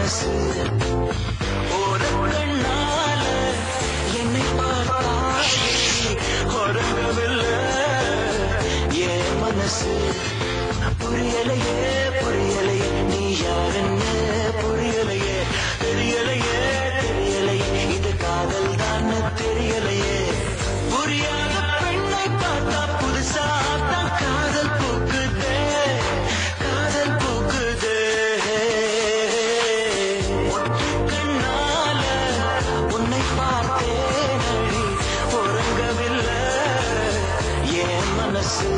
மனசு ஒரு கண்ணால என்னை பார்த்தாயே உறங்கவில்லை என் மனசு புரியலையே புரியலையே நீ யாருன்னு புரியலையே தெரியலையே தெரியலையே இது காதல் தான் தெரியலையே புரியாத பெண்ணை பார்த்தா புதுசா தான் காதல் பூக்குதே காதல் பூக்குதே ஒற்றை கண்ணால உன்னை பார்த்தேன் அடி உறங்கவில்லை என் மனசு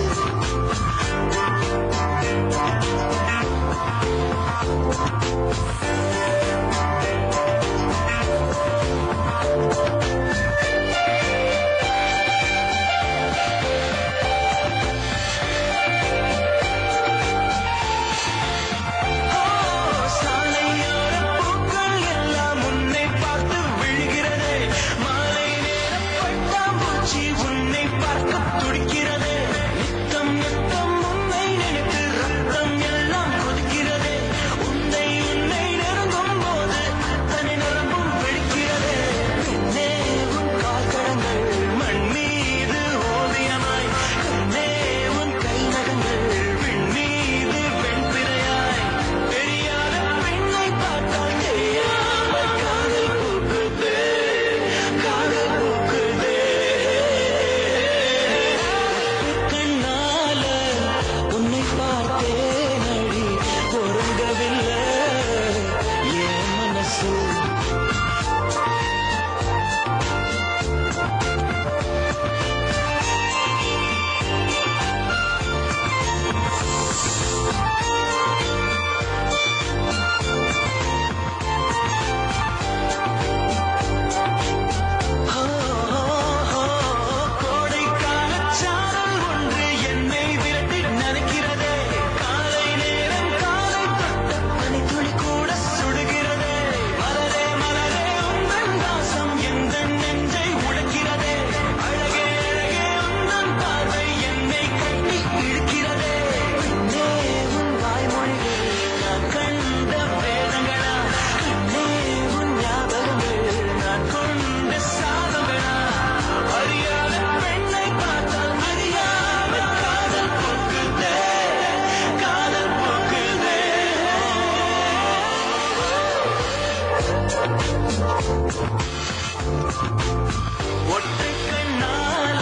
ஒற்றை கண்ணால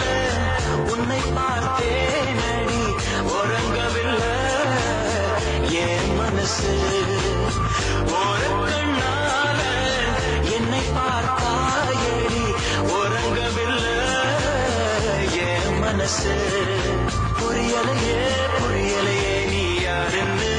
உன்னை பார்த்தேன் அடி உறங்கவில்லை என் மனசு ஒரு கண்ணால என்னை பார்த்தாயடி உறங்கவில்லை என் மனசு புரியலையே புரியலையே நீ யாருன்னு